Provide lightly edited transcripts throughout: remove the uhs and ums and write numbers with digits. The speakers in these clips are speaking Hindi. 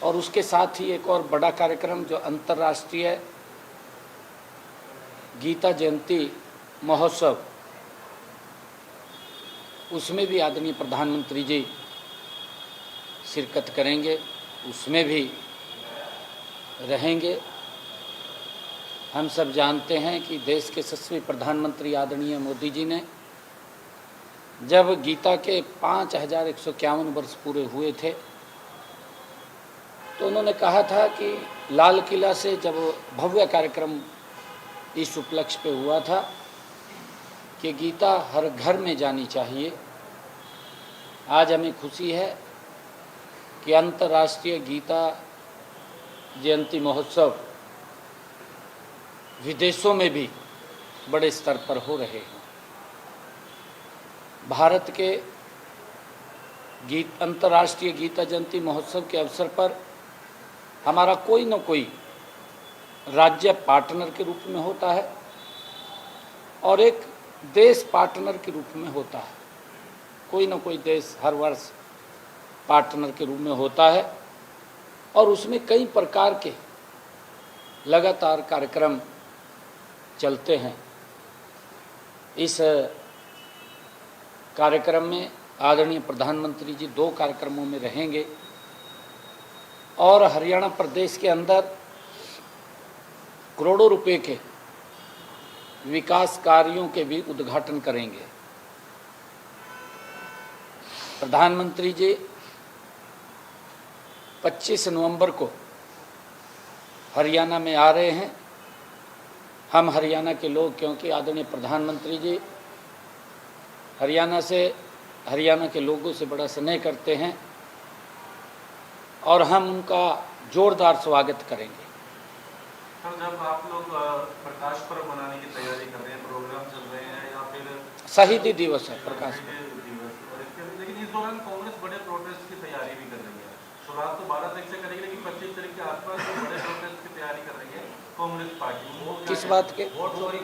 और उसके साथ ही एक और बड़ा कार्यक्रम जो अंतर्राष्ट्रीय गीता जयंती महोत्सव, उसमें भी आदरणीय प्रधानमंत्री जी शिरकत करेंगे, उसमें भी रहेंगे। हम सब जानते हैं कि देश के यशस्वी प्रधानमंत्री आदरणीय मोदी जी ने जब गीता के 5151 वर्ष पूरे हुए थे तो उन्होंने कहा था कि लाल किला से जब भव्य कार्यक्रम इस उपलक्ष्य पे हुआ था कि गीता हर घर में जानी चाहिए। आज हमें खुशी है कि अंतर्राष्ट्रीय गीता जयंती महोत्सव विदेशों में भी बड़े स्तर पर हो रहे हैं। भारत के अंतर्राष्ट्रीय गीता जयंती महोत्सव के अवसर पर हमारा कोई न कोई राज्य पार्टनर के रूप में होता है और एक देश पार्टनर के रूप में होता है। कोई न कोई देश हर वर्ष पार्टनर के रूप में होता है और उसमें कई प्रकार के लगातार कार्यक्रम चलते हैं। इस कार्यक्रम में आदरणीय प्रधानमंत्री जी 2 कार्यक्रमों में रहेंगे और हरियाणा प्रदेश के अंदर करोड़ों रुपए के विकास कार्यों के भी उद्घाटन करेंगे। प्रधानमंत्री जी 25 नवंबर को हरियाणा में आ रहे हैं। हम हरियाणा के लोग, क्योंकि आदरणीय प्रधानमंत्री जी हरियाणा के लोगों से बड़ा स्नेह करते हैं और हम उनका जोरदार स्वागत करेंगे। सर, जब आप लोग प्रकाश पर्व मनाने की तैयारी कर रहे हैं, प्रोग्राम चल रहे हैं या फिर शहीदी दिवस है प्रकाश दिवस, लेकिन इस दौरान कांग्रेस बड़े प्रोटेस्ट की तैयारी भी कर रही है। शुरुआत तो 12 तारीख से करेगी, लेकिन 25 तारीख के आसपास बड़े प्रोटेस्ट की तैयारी कर रही है कांग्रेस पार्टी। किस बात के? वोट चोरी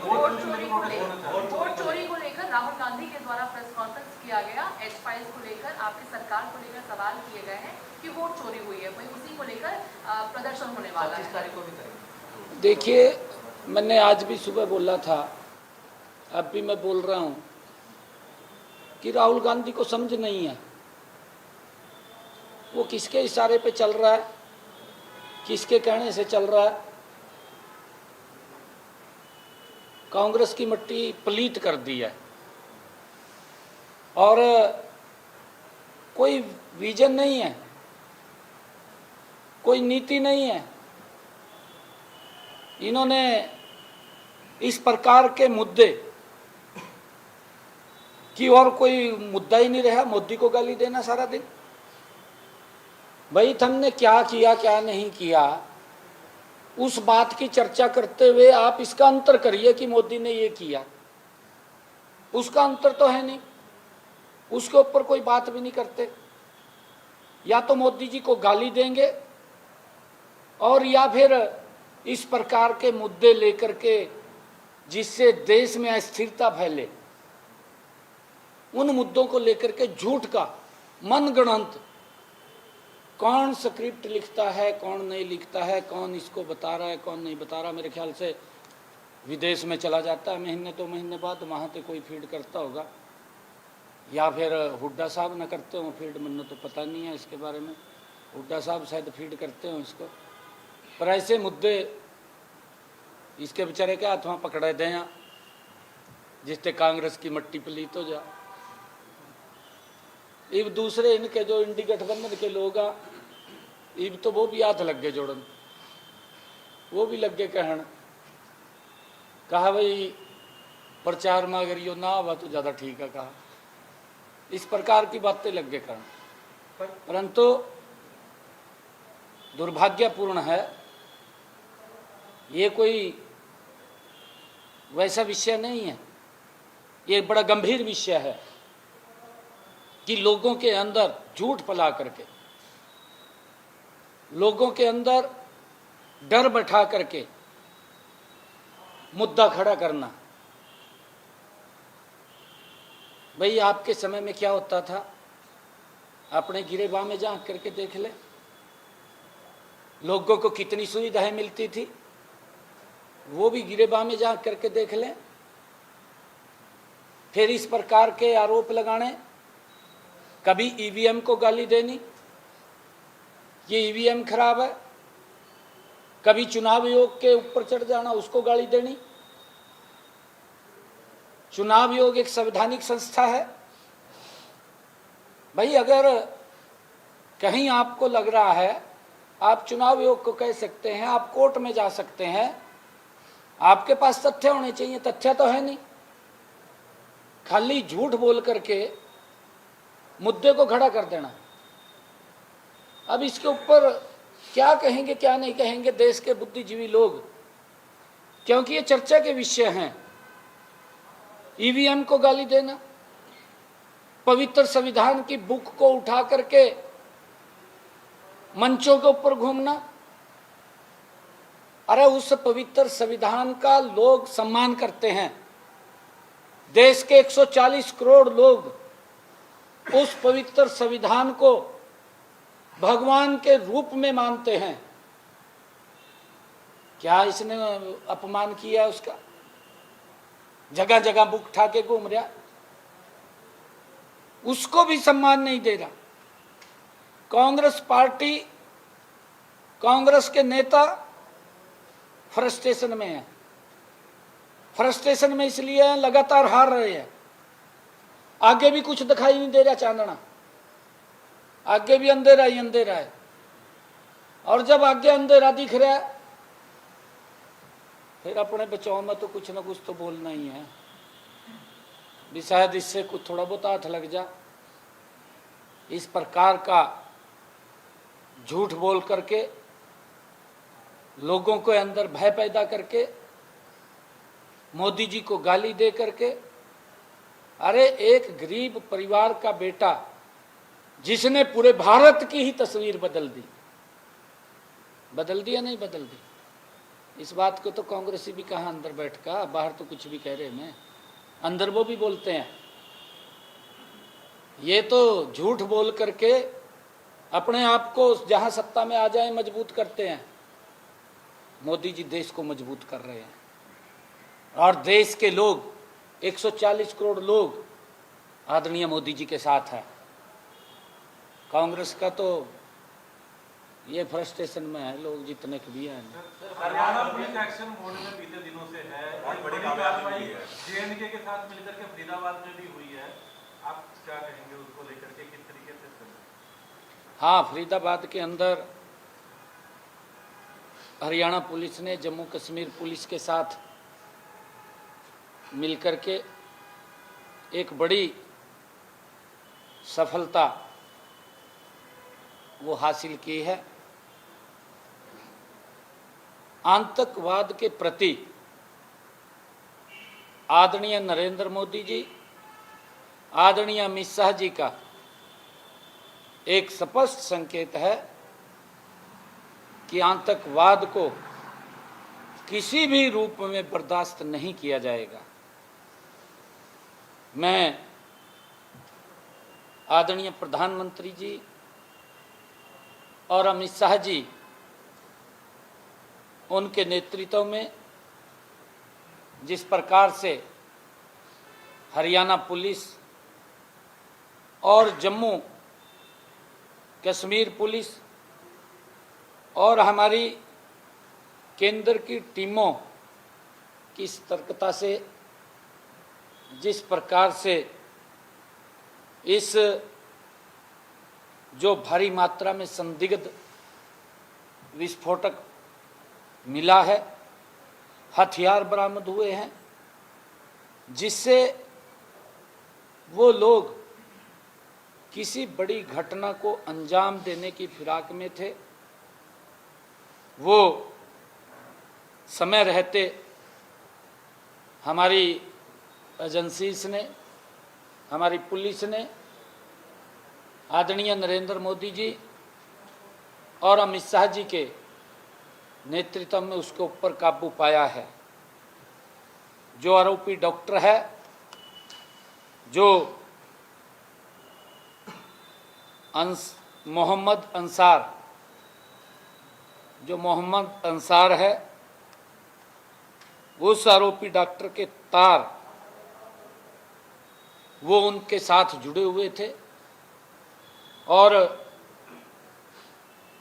को लेकर राहुल गांधी के द्वारा प्रेस कॉन्फ्रेंस किया गया। एच फाइल्स को लेकर आपकी सरकार को लेकर सवाल किए गए हैं कि वोट चोरी हुई है, वही उसी को लेकर प्रदर्शन होने वाला है। 25 तारीख को भी करेंगे। देखिए, मैंने आज भी सुबह बोला था, अब भी मैं बोल रहा हूँ कि राहुल गांधी को समझ नहीं है वो किसके इशारे पे चल रहा है, किसके कहने से चल रहा है। कांग्रेस की मिट्टी पलीत कर दी है और कोई विजन नहीं है, कोई नीति नहीं है। इन्होंने इस प्रकार के मुद्दे की और कोई मुद्दा ही नहीं रहा। मोदी को गाली देना सारा दिन, भाई तुमने क्या किया क्या नहीं किया, उस बात की चर्चा करते हुए आप इसका अंतर करिए कि मोदी ने ये किया। उसका अंतर तो है नहीं, उसके ऊपर कोई बात भी नहीं करते। या तो मोदी जी को गाली देंगे और या फिर इस प्रकार के मुद्दे लेकर के जिससे देश में अस्थिरता फैले, उन मुद्दों को लेकर के झूठ का मनगढ़ंत कौन स्क्रिप्ट लिखता है, कौन नहीं लिखता है, कौन इसको बता रहा है, कौन नहीं बता रहा। मेरे ख्याल से विदेश में चला जाता है महीने 2 महीने बाद, वहाँ पे कोई फीड करता होगा या फिर हुड्डा साहब न करते हो फीड, मैंने तो पता नहीं है इसके बारे में। हुड्डा साहब शायद फीड करते हो इसको। पर ऐसे मुद्दे इसके बेचारे के हाथ में पकड़े दें जिससे कांग्रेस की मट्टी पलीत हो जा। इब दूसरे इनके जो इंडी गठबंधन के लोग आ, इब तो वो भी हाथ लग गए जोड़न, वो भी लग गए कहन, कहा भाई प्रचार में अगर यो ना हुआ तो ज़्यादा ठीक है। कहा इस प्रकार की बातें लग गए कहन। परंतु दुर्भाग्यपूर्ण है, ये कोई वैसा विषय नहीं है। ये बड़ा गंभीर विषय है कि लोगों के अंदर झूठ फैला करके, लोगों के अंदर डर बैठा करके मुद्दा खड़ा करना। भाई आपके समय में क्या होता था, अपने गिरेबान में झांक करके देख ले। लोगों को कितनी सुविधाएं मिलती थी, वो भी गिरेबान में जा करके देख लें। फिर इस प्रकार के आरोप लगाने, कभी ईवीएम को गाली देनी, ये ईवीएम खराब है, कभी चुनाव आयोग के ऊपर चढ़ जाना, उसको गाली देनी। चुनाव आयोग एक संवैधानिक संस्था है भाई, अगर कहीं आपको लग रहा है आप चुनाव आयोग को कह सकते हैं, आप कोर्ट में जा सकते हैं, आपके पास तथ्य होने चाहिए। तथ्य तो है नहीं, खाली झूठ बोल करके मुद्दे को खड़ा कर देना। अब इसके ऊपर क्या कहेंगे क्या नहीं कहेंगे देश के बुद्धिजीवी लोग, क्योंकि ये चर्चा के विषय हैं। ईवीएम को गाली देना, पवित्र संविधान की बुक को उठा करके मंचों के ऊपर घूमना। अरे उस पवित्र संविधान का लोग सम्मान करते हैं। देश के 140 करोड़ लोग उस पवित्र संविधान को भगवान के रूप में मानते हैं। क्या इसने अपमान किया उसका? जगह जगह बुक उठा के घूम रहा, उसको भी सम्मान नहीं दे रहा। कांग्रेस पार्टी, कांग्रेस के नेता फ्रस्ट्रेशन में है। फ्रस्ट्रेशन में इसलिए है, लगातार हार रहे हैं। आगे भी कुछ दिखाई नहीं दे रहा चांदना, आगे भी अंधेरा ही अंधेरा है। और जब आगे अंधेरा दिख रहा है, फिर अपने बचाव में तो कुछ ना कुछ तो बोलना ही है भी, शायद इससे कुछ थोड़ा बहुत हाथ लग जा। इस प्रकार का झूठ बोल करके, लोगों के अंदर भय पैदा करके, मोदी जी को गाली दे करके। अरे एक गरीब परिवार का बेटा जिसने पूरे भारत की ही तस्वीर बदल दी, बदल दी या नहीं बदल दी? इस बात को तो कांग्रेसी भी कहा अंदर बैठ का, बाहर तो कुछ भी कह रहे हैं, अंदर वो भी बोलते हैं। ये तो झूठ बोल करके अपने आप को जहां सत्ता में आ जाए मजबूत करते हैं। मोदी जी देश को मजबूत कर रहे हैं और देश के लोग 140 करोड़ लोग आदरणीय मोदी जी के साथ हैं। कांग्रेस का तो ये फ्रस्ट्रेशन में है, लोग जितने के भी हैं। हरियाणा पुलिस एक्शन मोड में बीते दिनों से है। एक बड़ी कार्रवाई जेएनके के साथ मिलकर के फरीदाबाद में भी हुई है, आप क्या कहेंगे उसको लेकर के, किस तरीके से? हाँ, फरीदाबाद के अंदर हरियाणा पुलिस ने जम्मू कश्मीर पुलिस के साथ मिलकर के एक बड़ी सफलता वो हासिल की है। आतंकवाद के प्रति आदरणीय नरेंद्र मोदी जी, आदरणीय अमित शाह जी का एक स्पष्ट संकेत है कि आतंकवाद को किसी भी रूप में बर्दाश्त नहीं किया जाएगा। मैं आदरणीय प्रधानमंत्री जी और अमित शाह जी, उनके नेतृत्व में जिस प्रकार से हरियाणा पुलिस और जम्मू कश्मीर पुलिस और हमारी केंद्र की टीमों की सतर्कता से जिस प्रकार से इस जो भारी मात्रा में संदिग्ध विस्फोटक मिला है, हथियार बरामद हुए हैं, जिससे वो लोग किसी बड़ी घटना को अंजाम देने की फिराक में थे। वो समय रहते हमारी एजेंसीज ने, हमारी पुलिस ने आदरणीय नरेंद्र मोदी जी और अमित शाह जी के नेतृत्व में उसके ऊपर काबू पाया है। जो आरोपी डॉक्टर है, जो मोहम्मद अंसार, जो मोहम्मद अंसार है, उस आरोपी डॉक्टर के तार वो उनके साथ जुड़े हुए थे और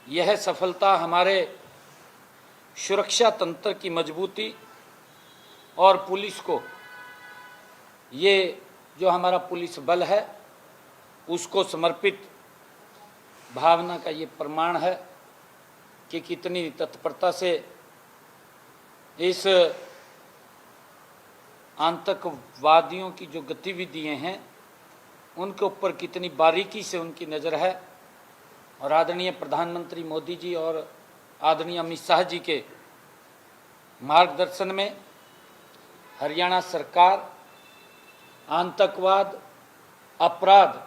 यह सफलता हमारे सुरक्षा तंत्र की मजबूती और पुलिस को, ये जो हमारा पुलिस बल है उसको समर्पित भावना का ये प्रमाण है कि कितनी तत्परता से इस आतंकवादियों की जो गतिविधियां हैं उनके ऊपर कितनी बारीकी से उनकी नज़र है। और आदरणीय प्रधानमंत्री मोदी जी और आदरणीय अमित शाह जी के मार्गदर्शन में हरियाणा सरकार आतंकवाद, अपराध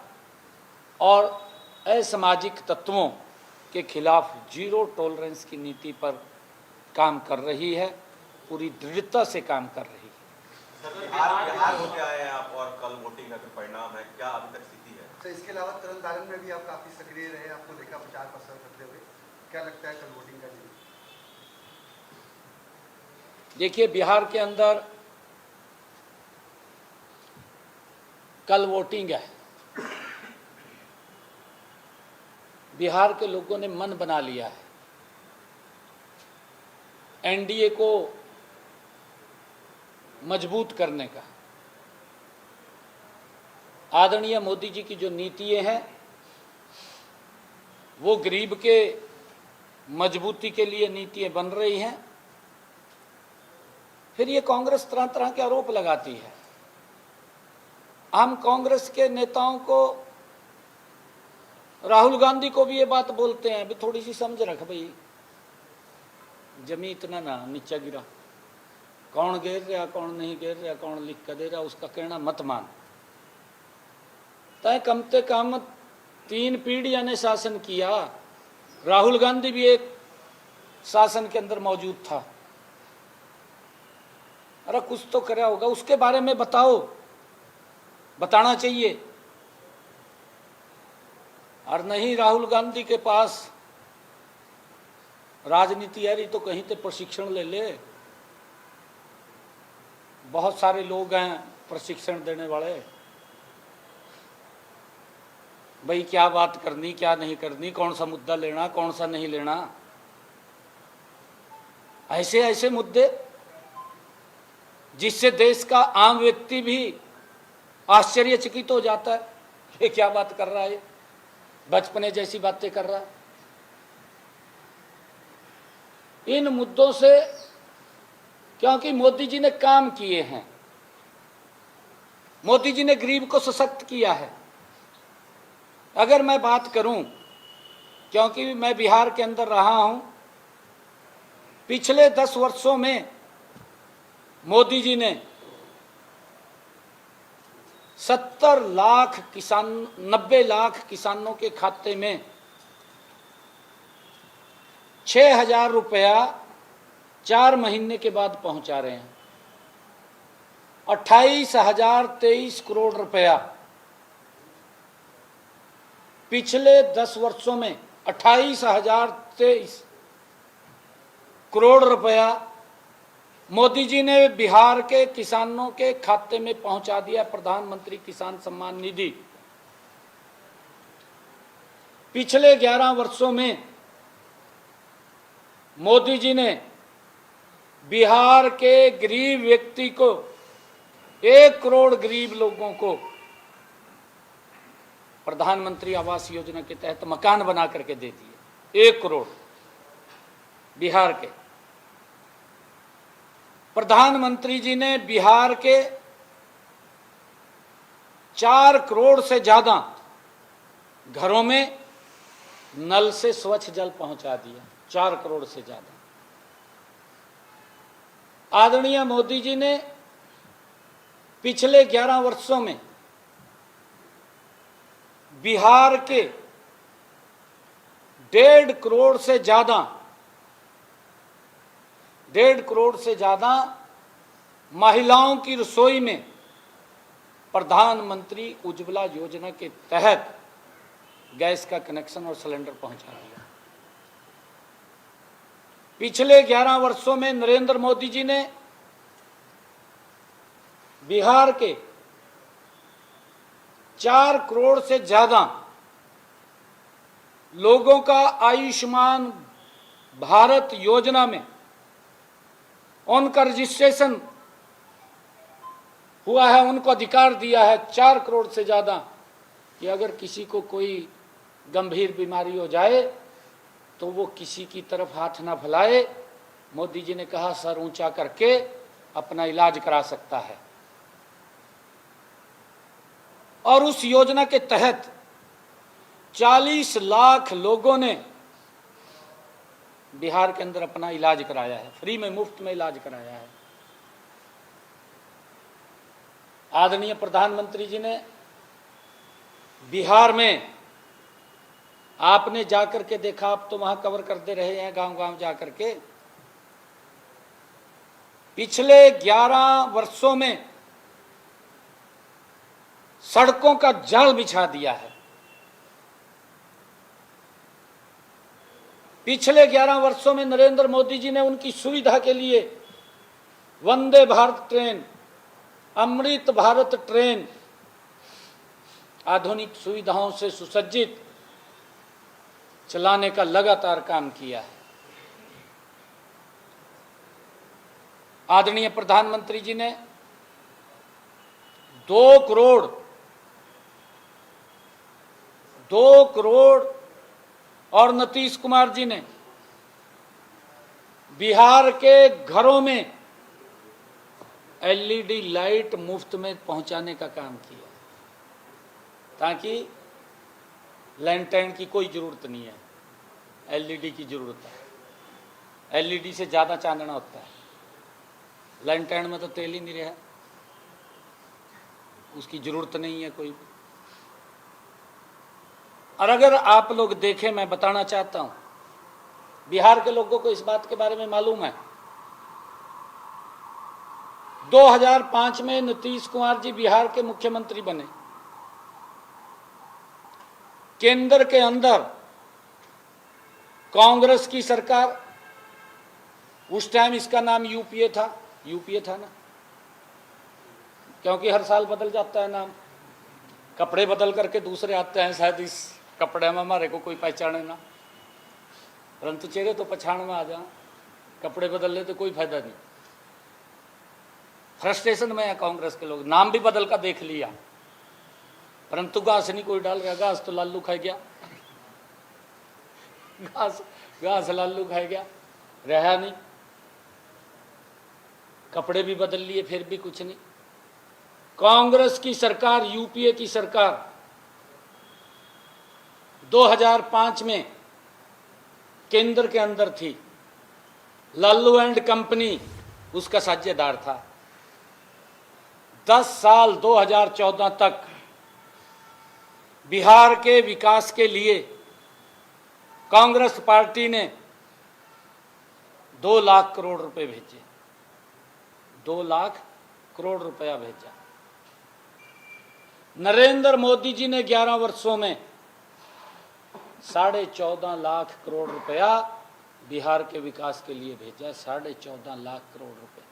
और असामाजिक तत्वों के खिलाफ जीरो टॉलरेंस की नीति पर काम कर रही है, पूरी दृढ़ता से काम कर रही है। सर, बिहार होके आए हैं आप और कल वोटिंग का परिणाम है, क्या अभी तक स्थिति है? सर, इसके अलावा तरन में भी आप काफी सक्रिय रहे, आपको देखा प्रचार प्रसार करते हुए, क्या लगता है कल वोटिंग का दिन? देखिए, बिहार के अंदर कल वोटिंग है। बिहार के लोगों ने मन बना लिया है, एनडीए को मजबूत करने का। आदरणीय मोदी जी की जो नीतियां हैं वो गरीब के मजबूती के लिए नीतियां बन रही हैं। फिर ये कांग्रेस तरह तरह के आरोप लगाती है। हम कांग्रेस के नेताओं को, राहुल गांधी को भी ये बात बोलते हैं, अभी थोड़ी सी समझ रख भाई, जमी इतना ना नीचा गिरा, कौन गिर रहा कौन नहीं गिर रहा, कौन लिख कर दे रहा, उसका कहना मत मान। तय कम से कम 3 पीढ़ियां ने शासन किया, राहुल गांधी भी एक शासन के अंदर मौजूद था। अरे कुछ तो करा होगा, उसके बारे में बताओ, बताना चाहिए। और नहीं, राहुल गांधी के पास राजनीति है रही तो कहीं से प्रशिक्षण ले ले, बहुत सारे लोग हैं प्रशिक्षण देने वाले। भाई क्या बात करनी, क्या नहीं करनी, कौन सा मुद्दा लेना, कौन सा नहीं लेना, ऐसे ऐसे मुद्दे जिससे देश का आम व्यक्ति भी आश्चर्यचकित हो जाता है, ये क्या बात कर रहा है, बचपने जैसी बातें कर रहा है। इन मुद्दों से, क्योंकि मोदी जी ने काम किए हैं, मोदी जी ने गरीब को सशक्त किया है। अगर मैं बात करूं, क्योंकि मैं बिहार के अंदर रहा हूं, पिछले 10 वर्षों में मोदी जी ने 70 लाख किसान, 90 लाख किसानों के खाते में 6,000 रुपया 4 महीने के बाद पहुंचा रहे हैं। 28,023 करोड़ रुपया पिछले 10 वर्षों में, 28,023 करोड़ रुपया मोदी जी ने बिहार के किसानों के खाते में पहुंचा दिया। प्रधानमंत्री किसान सम्मान निधि पिछले 11 वर्षों में मोदी जी ने बिहार के गरीब व्यक्ति को, 1 करोड़ गरीब लोगों को प्रधानमंत्री आवास योजना के तहत मकान बना करके दे दिए। 1 करोड़ बिहार के। प्रधानमंत्री जी ने बिहार के 4 करोड़ से ज्यादा घरों में नल से स्वच्छ जल पहुंचा दिया, 4 करोड़ से ज्यादा। आदरणीय मोदी जी ने पिछले 11 वर्षों में बिहार के 1.5 करोड़ से ज्यादा, 1.5 करोड़ से ज्यादा महिलाओं की रसोई में प्रधानमंत्री उज्ज्वला योजना के तहत गैस का कनेक्शन और सिलेंडर पहुंचा दिया। पिछले 11 वर्षों में नरेंद्र मोदी जी ने बिहार के 4 करोड़ से ज्यादा लोगों का आयुष्मान भारत योजना में उनका रजिस्ट्रेशन हुआ है, उनको अधिकार दिया है 4 करोड़ से ज्यादा कि अगर किसी को कोई गंभीर बीमारी हो जाए तो वो किसी की तरफ हाथ ना फैलाए। मोदी जी ने कहा सर ऊंचा करके अपना इलाज करा सकता है। और उस योजना के तहत 40 लाख लोगों ने बिहार के अंदर अपना इलाज कराया है, फ्री में, मुफ्त में इलाज कराया है। आदरणीय प्रधानमंत्री जी ने बिहार में, आपने जाकर के देखा, आप तो वहां कवर करते रहे हैं गांव गांव जाकर के, पिछले 11 वर्षों में सड़कों का जाल बिछा दिया है। पिछले 11 वर्षों में नरेंद्र मोदी जी ने उनकी सुविधा के लिए वंदे भारत ट्रेन, अमृत भारत ट्रेन, आधुनिक सुविधाओं से सुसज्जित चलाने का लगातार काम किया है। आदरणीय प्रधानमंत्री जी ने 2 करोड़ और नीतीश कुमार जी ने बिहार के घरों में एलईडी लाइट मुफ्त में पहुंचाने का काम किया ताकि लैंटर्न की कोई जरूरत नहीं है, एलईडी की जरूरत है। एलईडी से ज़्यादा चांदना होता है, लैंटर्न में तो तेल ही नहीं रहा, उसकी जरूरत नहीं है कोई। और अगर आप लोग देखें, मैं बताना चाहता हूं, बिहार के लोगों को इस बात के बारे में मालूम है, 2005 में नीतीश कुमार जी बिहार के मुख्यमंत्री बने। केंद्र के अंदर कांग्रेस की सरकार, उस टाइम इसका नाम यूपीए था ना, क्योंकि हर साल बदल जाता है नाम, कपड़े बदल करके दूसरे आते हैं, शायद इस कपड़े में हमारे को कोई पहचाने ना, परंतु चेहरे तो पहचान में आ जा, कपड़े बदल ले तो कोई फायदा नहीं। फ्रस्ट्रेशन में है कांग्रेस के लोग, नाम भी बदल कर देख लिया, परंतु घास नहीं कोई डाल रहा, घास तो लालू खा गया, घास लालू खा गया, रहा नहीं। कपड़े भी बदल लिए फिर भी कुछ नहीं। कांग्रेस की सरकार, यूपीए की सरकार 2005 में केंद्र के अंदर थी, लालू एंड कंपनी उसका साझेदार था। 10 साल 2014 तक बिहार के विकास के लिए कांग्रेस पार्टी ने 2 लाख करोड़ रुपए भेजे, 2 लाख करोड़ रुपया भेजा। नरेंद्र मोदी जी ने 11 वर्षों में 14.5 लाख करोड़ रुपया बिहार के विकास के लिए भेजा, 14.5 लाख करोड़ रुपए।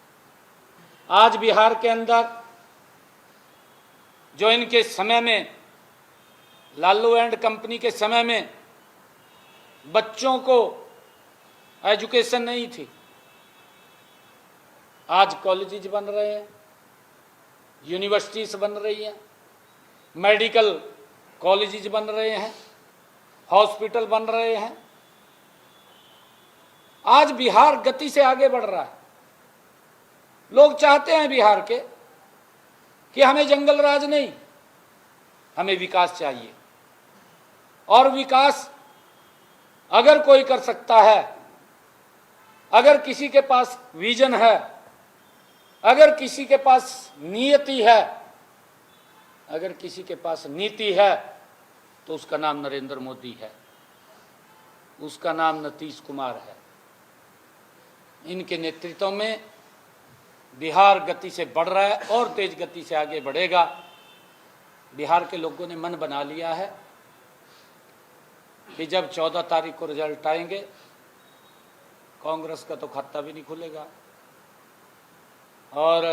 आज बिहार के अंदर जो इनके समय में, लालू एंड कंपनी के समय में बच्चों को एजुकेशन नहीं थी, आज कॉलेजेस बन रहे हैं, यूनिवर्सिटीज बन रही हैं, मेडिकल कॉलेजेस बन रहे हैं, हॉस्पिटल बन रहे हैं। आज बिहार गति से आगे बढ़ रहा है। लोग चाहते हैं बिहार के कि हमें जंगल राज नहीं, हमें विकास चाहिए। और विकास अगर कोई कर सकता है, अगर किसी के पास विजन है, अगर किसी के पास नियति है, अगर किसी के पास नीति है, तो उसका नाम नरेंद्र मोदी है, उसका नाम नीतीश कुमार है। इनके नेतृत्व में बिहार गति से बढ़ रहा है और तेज गति से आगे बढ़ेगा। बिहार के लोगों ने मन बना लिया है कि जब 14 तारीख को रिजल्ट आएंगे, कांग्रेस का तो खाता भी नहीं खुलेगा। और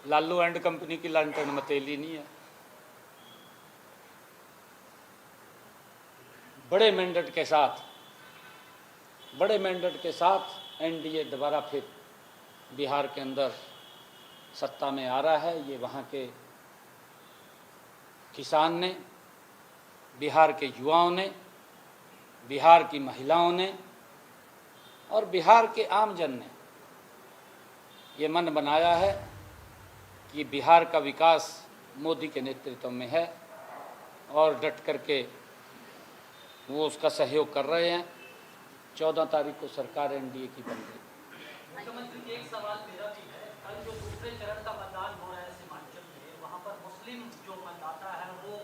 लालू एंड कंपनी की लालटेन मतेली नहीं है। बड़े मैंडेट के साथ एनडीए दोबारा फिर बिहार के अंदर सत्ता में आ रहा है। ये वहाँ के किसान ने, बिहार के युवाओं ने, बिहार की महिलाओं ने और बिहार के आमजन ने ये मन बनाया है कि बिहार का विकास मोदी के नेतृत्व में है और डट करके वो उसका सहयोग कर रहे हैं। 14 तारीख को सरकार एनडीए की बन गई। मुख्यमंत्री जी, एक सवाल मेरा भी है। कल जो दूसरे चरण का मतदान हो रहा है सीमांचल में, वहाँ पर मुस्लिम जो मतदाता है वो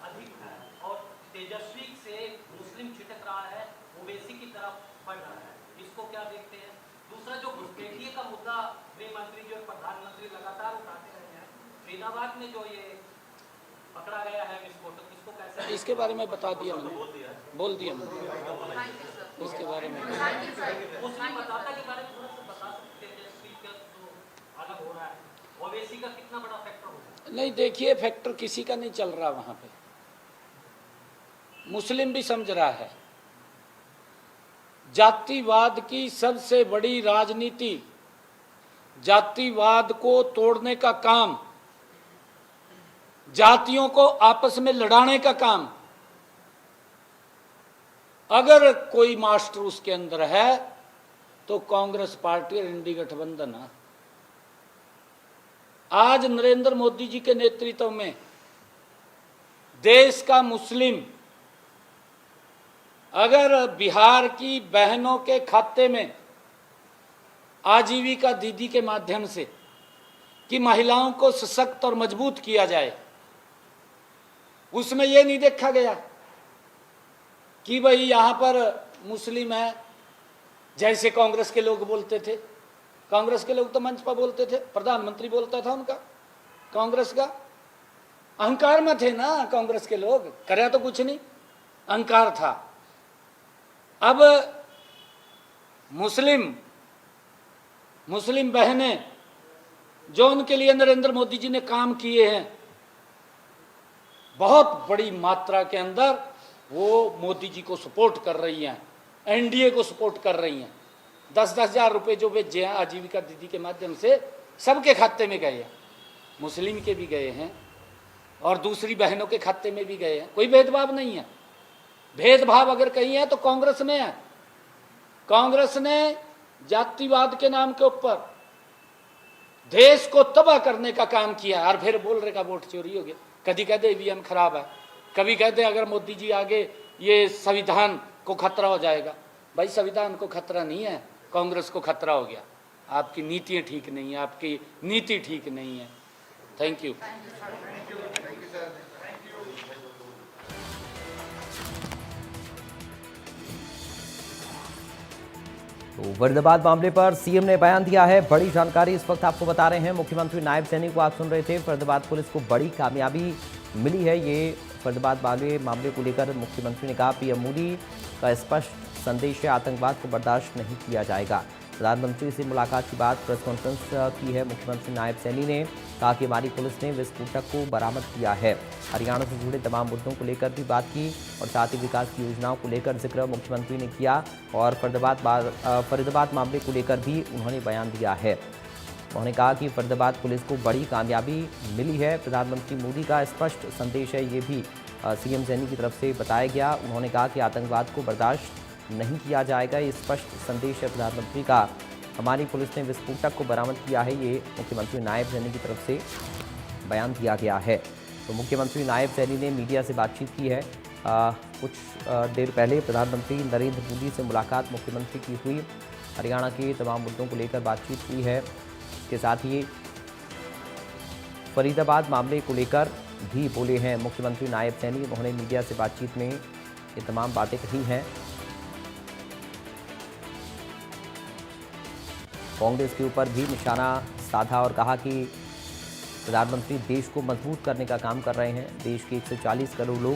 अधिक है और तेजस्वी से मुस्लिम छिटक रहा है, ओवैसी की तरफ बढ़ रहा है। इसको क्या देखते हैं? दूसरा, जो घुसपैठिए का मुद्दा गृह मंत्री जो प्रधानमंत्री लगातार उठाते रहे हैं, फरीदाबाद में जो ये पकड़ा गया है विस्फोटक, इसको कैसे? इसके बारे में बता दिया मैंने, बोल दिया मैंने इसके बारे में। मुस्लिम मतदाता के बारे में थोड़ा सा बता सकते हैं? तेजस्वी का जो अलग हो रहा है, ओवैसी का कितना बड़ा फैक्टर होगा? नहीं, देखिए, फैक्टर किसी का नहीं चल रहा वहाँ पे। मुस्लिम भी समझ रहा है जातिवाद की सबसे बड़ी राजनीति, जातिवाद को तोड़ने का काम, जातियों को आपस में लड़ाने का काम, अगर कोई मास्टर उसके अंदर है तो कांग्रेस पार्टी और इंडी गठबंधन है। आज नरेंद्र मोदी जी के नेतृत्व में देश का मुस्लिम अगर बिहार की बहनों के खाते में आजीविका दीदी के माध्यम से कि महिलाओं को सशक्त और मजबूत किया जाए, उसमें यह नहीं देखा गया कि भाई यहां पर मुस्लिम है, जैसे कांग्रेस के लोग बोलते थे। कांग्रेस के लोग तो मंच पर बोलते थे, प्रधानमंत्री बोलता था उनका, कांग्रेस का अहंकार में थे ना कांग्रेस के लोग, करे तो कुछ नहीं, अहंकार था। अब मुस्लिम बहनें जो उनके लिए नरेंद्र मोदी जी ने काम किए हैं, बहुत बड़ी मात्रा के अंदर वो मोदी जी को सपोर्ट कर रही हैं, एनडीए को सपोर्ट कर रही हैं। 10-10 हज़ार रुपये जो भेजे हैं आजीविका दीदी के माध्यम से, सबके खाते में गए हैं, मुस्लिम के भी गए हैं और दूसरी बहनों के खाते में भी गए हैं। कोई भेदभाव नहीं है। भेदभाव अगर कहीं है तो कांग्रेस में है। कांग्रेस ने जातिवाद के नाम के ऊपर देश को तबाह करने का काम किया और फिर बोल रहे का वोट चोरी हो गया। कभी कहते ईवीएम खराब है, कभी कहते अगर मोदी जी आगे ये संविधान को खतरा हो जाएगा। भाई संविधान को खतरा नहीं है, कांग्रेस को खतरा हो गया। आपकी नीतियाँ ठीक नहीं है, आपकी नीति ठीक नहीं है। Thank you. तो फरीदाबाद मामले पर सीएम ने बयान दिया है। बड़ी जानकारी इस वक्त आपको बता रहे हैं। मुख्यमंत्री नायब सैनी को आप सुन रहे थे। फरीदाबाद पुलिस को बड़ी कामयाबी मिली है। ये फरीदाबाद मामले को लेकर मुख्यमंत्री ने कहा, पीएम मोदी का स्पष्ट संदेश है, आतंकवाद को बर्दाश्त नहीं किया जाएगा। प्रधानमंत्री से मुलाकात के बाद प्रेस कॉन्फ्रेंस की है मुख्यमंत्री नायब सैनी ने। कहा कि हमारी पुलिस ने विस्फोटक को बरामद किया है। हरियाणा से जुड़े तमाम मुद्दों को लेकर भी बात की और साथ ही विकास की योजनाओं को लेकर जिक्र मुख्यमंत्री ने किया और फरीदाबाद मामले को लेकर भी उन्होंने बयान दिया है। उन्होंने कहा कि फरीदाबाद पुलिस को बड़ी कामयाबी मिली है। प्रधानमंत्री मोदी का स्पष्ट संदेश है, ये भी सीएम सैनी की तरफ से बताया गया। उन्होंने कहा कि आतंकवाद को बर्दाश्त नहीं किया जाएगा, ये स्पष्ट संदेश है प्रधानमंत्री का। हमारी पुलिस ने विस्फोटक को बरामद किया है, ये मुख्यमंत्री नायब सैनी की तरफ से बयान दिया गया है। तो मुख्यमंत्री नायब सैनी ने मीडिया से बातचीत की है। कुछ देर पहले प्रधानमंत्री नरेंद्र मोदी से मुलाकात मुख्यमंत्री की हुई। हरियाणा के तमाम मुद्दों को लेकर बातचीत हुई है। इसके साथ ही फरीदाबाद मामले को लेकर भी बोले हैं मुख्यमंत्री नायब सैनी। उन्होंने मीडिया से बातचीत में ये तमाम बातें कही हैं। कांग्रेस के ऊपर भी निशाना साधा और कहा कि प्रधानमंत्री देश को मजबूत करने का काम कर रहे हैं। देश के 140 करोड़ लोग